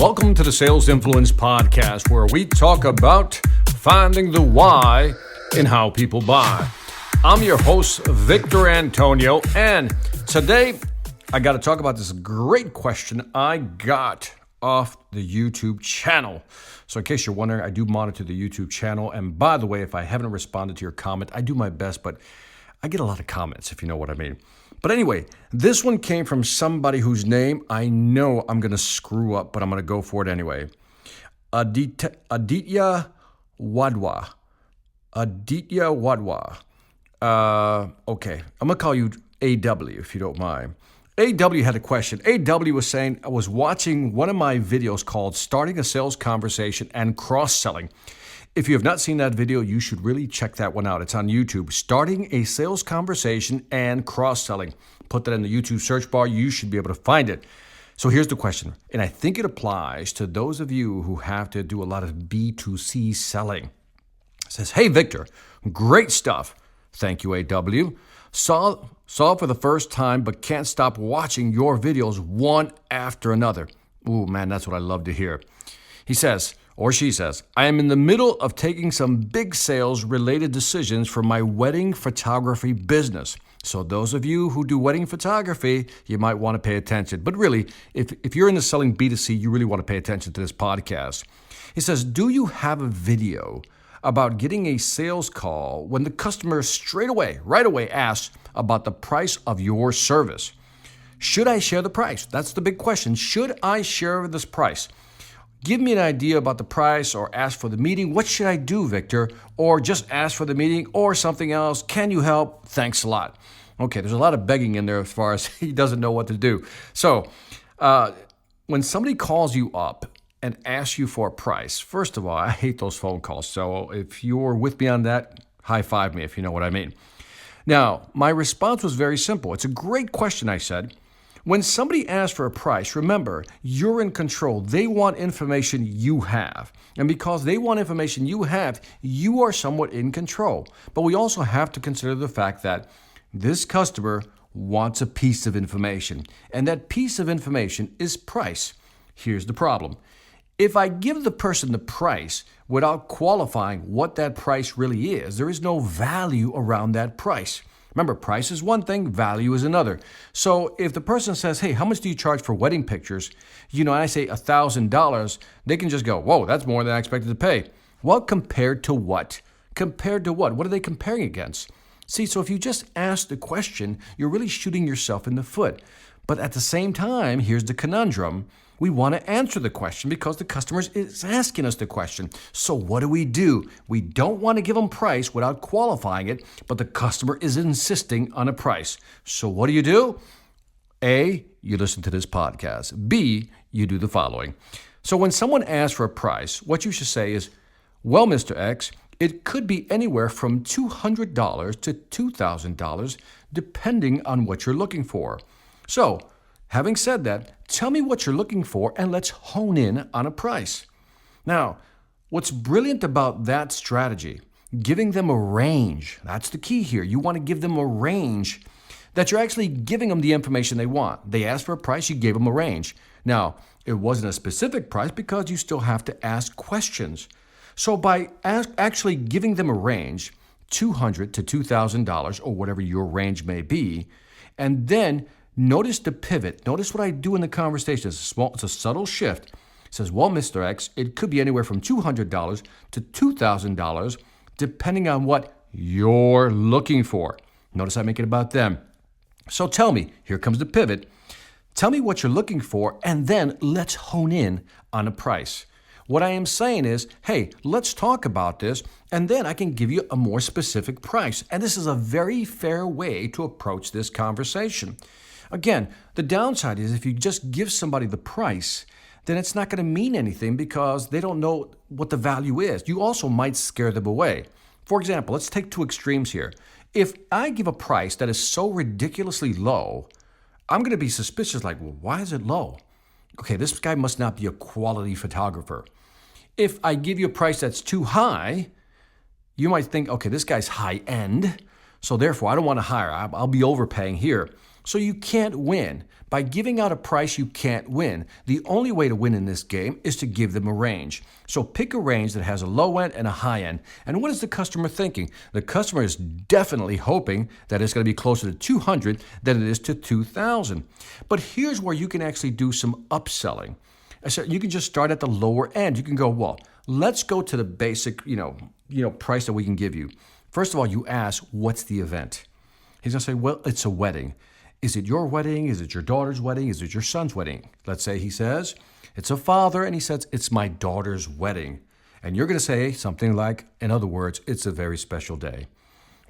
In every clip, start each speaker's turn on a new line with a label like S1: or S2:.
S1: Welcome to the Sales Influence Podcast, where we talk about finding the why in how people buy. I'm your host, Victor Antonio, and today I got to talk about this great question I got off the YouTube channel. So in case you're wondering, I do monitor the YouTube channel. And by the way, if I haven't responded to your comment, I do my best, but I get a lot of comments, if you know what I mean. But anyway, this one came from somebody whose name I know I'm going to screw up, but I'm going to go for it anyway. Aditya Wadwa. Okay, I'm going to call you AW if you don't mind. AW had a question. AW was saying, I was watching one of my videos called Starting a Sales Conversation and Cross-Selling. If you have not seen that video, you should really check that one out. It's on YouTube. Starting a Sales Conversation and Cross-Selling. Put that in the YouTube search bar. You should be able to find it. So here's the question, and I think it applies to those of you who have to do a lot of B2C selling. It says, hey, Victor, great stuff. Thank you, AW. Saw for the first time, but can't stop watching your videos one after another. Ooh, man, that's what I love to hear. He says, or she says, I am in the middle of taking some big sales-related decisions for my wedding photography business. So those of you who do wedding photography, you might want to pay attention. But really, if you're into selling B2C, you really want to pay attention to this podcast. He says, do you have a video about getting a sales call when the customer right away asks about the price of your service? Should I share the price? That's the big question. Should I share this price? Give me an idea about the price or ask for the meeting. What should I do, Victor? Or just ask for the meeting or something else. Can you help? Thanks a lot. Okay, there's a lot of begging in there as far as he doesn't know what to do. So when somebody calls you up and asks you for a price, first of all, I hate those phone calls. So if you're with me on that, high five me if you know what I mean. Now, my response was very simple. It's a great question, I said. When somebody asks for a price, remember, you're in control. They want information you have. And because they want information you have, you are somewhat in control. But we also have to consider the fact that this customer wants a piece of information. And that piece of information is price. Here's the problem. If I give the person the price without qualifying what that price really is, there is no value around that price. Remember, price is one thing, value is another. So if the person says, hey, how much do you charge for wedding pictures? And I say $1,000, they can just go, whoa, that's more than I expected to pay. Well, compared to what? Compared to what? What are they comparing against? See, so if you just ask the question, you're really shooting yourself in the foot. But at the same time, here's the conundrum. We want to answer the question because the customer is asking us the question. So what do? We don't want to give them price without qualifying it, but the customer is insisting on a price. So what do? A, you listen to this podcast. B, you do the following. So when someone asks for a price, what you should say is, well, Mr. X, it could be anywhere from $200 to $2,000, depending on what you're looking for. So, having said that, tell me what you're looking for and let's hone in on a price. Now, what's brilliant about that strategy, giving them a range, that's the key here. You want to give them a range that you're actually giving them the information they want. They asked for a price, you gave them a range. Now, it wasn't a specific price because you still have to ask questions. So by actually giving them a range, $200 to $2,000 or whatever your range may be, and then notice the pivot. Notice what I do in the conversation. It's a subtle shift. It says, well, Mr. X, it could be anywhere from $200 to $2,000, depending on what you're looking for. Notice I make it about them. So tell me, here comes the pivot. Tell me what you're looking for, and then let's hone in on a price. What I am saying is, hey, let's talk about this, and then I can give you a more specific price. And this is a very fair way to approach this conversation. Again, the downside is if you just give somebody the price, then it's not going to mean anything because they don't know what the value is. You also might scare them away. For example, let's take two extremes here. If I give a price that is so ridiculously low, I'm going to be suspicious, like, well, why is it low? Okay, this guy must not be a quality photographer. If I give you a price that's too high, you might think, okay, this guy's high end, so therefore I don't want to hire. I'll be overpaying here. So you can't win. By giving out a price, you can't win. The only way to win in this game is to give them a range. So pick a range that has a low end and a high end. And what is the customer thinking? The customer is definitely hoping that it's going to be closer to 200 than it is to 2,000. But here's where you can actually do some upselling. So you can just start at the lower end. You can go, well, let's go to the basic, price that we can give you. First of all, you ask, what's the event? He's going to say, well, it's a wedding. Is it your wedding? Is it your daughter's wedding? Is it your son's wedding? Let's say he says, it's a father, and he says, it's my daughter's wedding. And you're going to say something like, in other words, it's a very special day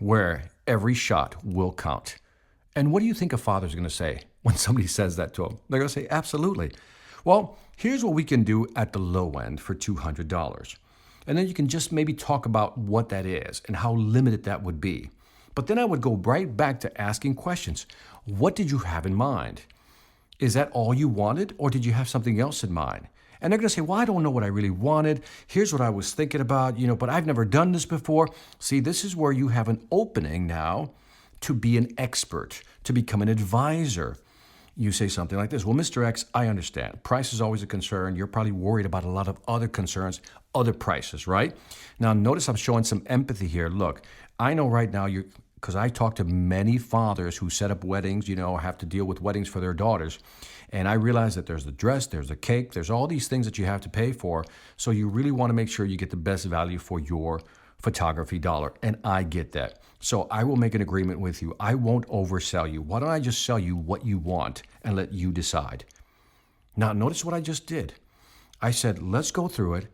S1: where every shot will count. And what do you think a father's going to say when somebody says that to him? They're going to say, absolutely. Well, here's what we can do at the low end for $200. And then you can just maybe talk about what that is and how limited that would be. But then I would go right back to asking questions. What did you have in mind? Is that all you wanted, or did you have something else in mind? And they're going to say, well, I don't know what I really wanted. Here's what I was thinking about, but I've never done this before. See, this is where you have an opening now to be an expert, to become an advisor. You say something like this, well, Mr. X, I understand. Price is always a concern. You're probably worried about a lot of other concerns, other prices, right? Now, notice I'm showing some empathy here. Look, I know right now because I talk to many fathers who set up weddings, have to deal with weddings for their daughters. And I realize that there's the dress, there's the cake, there's all these things that you have to pay for. So you really want to make sure you get the best value for your photography dollar. And I get that. So I will make an agreement with you. I won't oversell you. Why don't I just sell you what you want and let you decide? Now, notice what I just did. I said, let's go through it.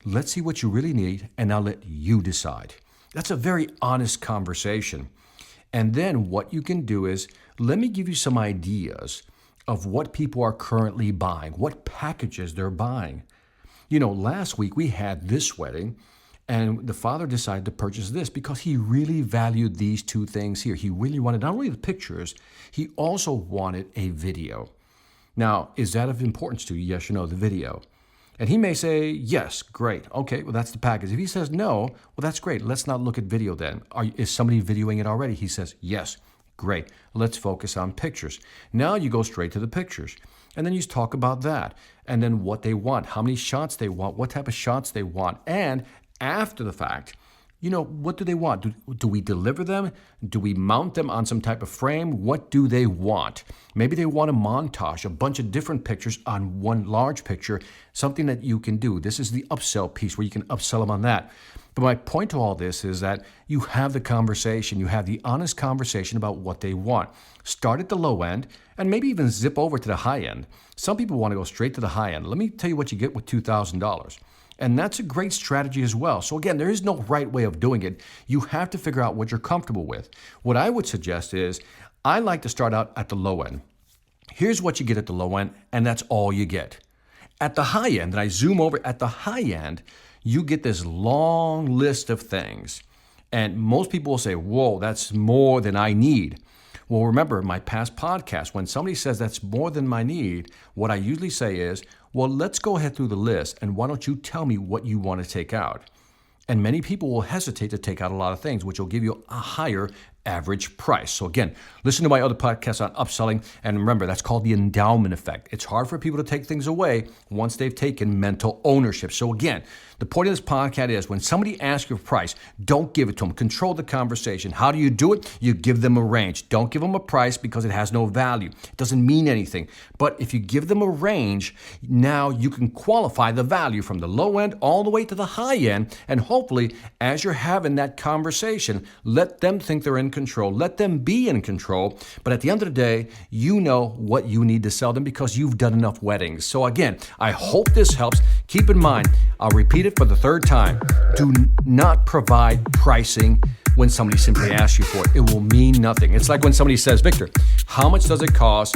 S1: Let's see what you really need, and I'll let you decide. That's a very honest conversation. And then what you can do is, let me give you some ideas of what people are currently buying, what packages they're buying. Last week we had this wedding, and the father decided to purchase this because he really valued these two things here. He really wanted not only the pictures, he also wanted a video. Now, is that of importance to you? Yes or no, the video? And he may say, yes, great. Okay, well, that's the package. If he says no, well, that's great. Let's not look at video then. Is somebody videoing it already? He says, yes, great. Let's focus on pictures. Now you go straight to the pictures. And then you talk about that. And then what they want, how many shots they want, what type of shots they want. And after the fact, what do they want? Do we deliver them? Do we mount them on some type of frame? What do they want? Maybe they want a montage, a bunch of different pictures on one large picture, something that you can do. This is the upsell piece where you can upsell them on that. But my point to all this is that you have the conversation, you have the honest conversation about what they want. Start at the low end and maybe even zip over to the high end. Some people want to go straight to the high end. Let me tell you what you get with $2,000. And that's a great strategy as well. So again, there is no right way of doing it. You have to figure out what you're comfortable with. What I would suggest is I like to start out at the low end. Here's what you get at the low end, and that's all you get. At the high end, and I zoom over at the high end, you get this long list of things. And most people will say, whoa, that's more than I need. Well, remember my past podcast, when somebody says that's more than my need, what I usually say is, well, let's go ahead through the list, and why don't you tell me what you want to take out? And many people will hesitate to take out a lot of things, which will give you a higher average price. So again, listen to my other podcasts on upselling, and remember, that's called the endowment effect. It's hard for people to take things away once they've taken mental ownership. So again, the point of this podcast is when somebody asks you a price, don't give it to them. Control the conversation. How do you do it? You give them a range. Don't give them a price because it has no value. It doesn't mean anything. But if you give them a range, now you can qualify the value from the low end all the way to the high end. And hopefully, as you're having that conversation, let them think they're in control. Let them be in control. But at the end of the day, you know what you need to sell them because you've done enough weddings. So again, I hope this helps. Keep in mind, I'll repeat it for the third time. Do not provide pricing when somebody simply asks you for it. It will mean nothing. It's like when somebody says, Victor, how much does it cost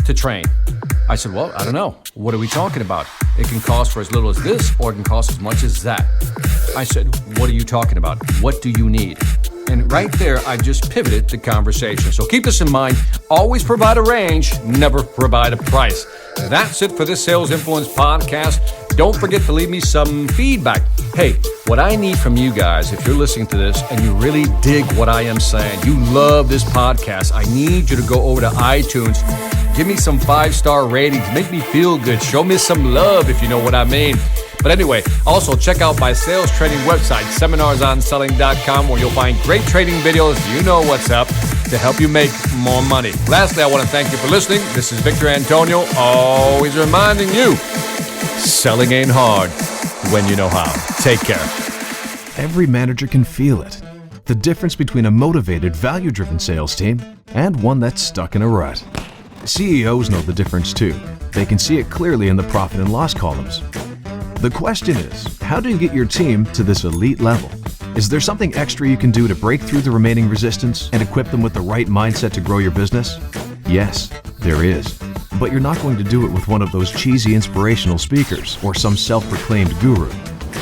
S1: to train? I said, well, I don't know. What are we talking about? It can cost for as little as this, or it can cost as much as that. I said, what are you talking about? What do you need? And right there, I just pivoted the conversation. So keep this in mind. Always provide a range, never provide a price. That's it for this Sales Influence podcast. Don't forget to leave me some feedback. Hey, what I need from you guys, if you're listening to this and you really dig what I am saying, you love this podcast, I need you to go over to iTunes, give me some 5-star ratings, make me feel good, show me some love if you know what I mean. But anyway, also check out my sales training website, seminarsonselling.com, where you'll find great training videos, you know what's up, to help you make more money. Lastly, I want to thank you for listening. This is Victor Antonio, always reminding you, selling ain't hard when you know how. Take care.
S2: Every manager can feel it. The difference between a motivated, value-driven sales team and one that's stuck in a rut. CEOs know the difference too. They can see it clearly in the profit and loss columns. The question is, how do you get your team to this elite level? Is there something extra you can do to break through the remaining resistance and equip them with the right mindset to grow your business? Yes, there is. But you're not going to do it with one of those cheesy inspirational speakers or some self-proclaimed guru.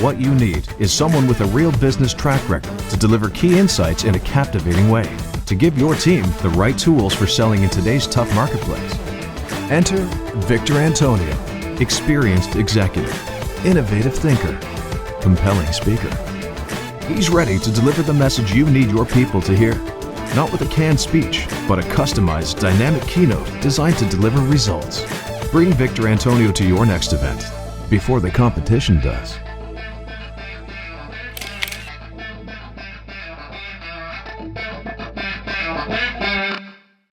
S2: What you need is someone with a real business track record to deliver key insights in a captivating way, to give your team the right tools for selling in today's tough marketplace. Enter Victor Antonio, experienced executive, innovative thinker, compelling speaker. He's ready to deliver the message you need your people to hear, not with a canned speech, but a customized, dynamic keynote designed to deliver results. Bring Victor Antonio to your next event before the competition does.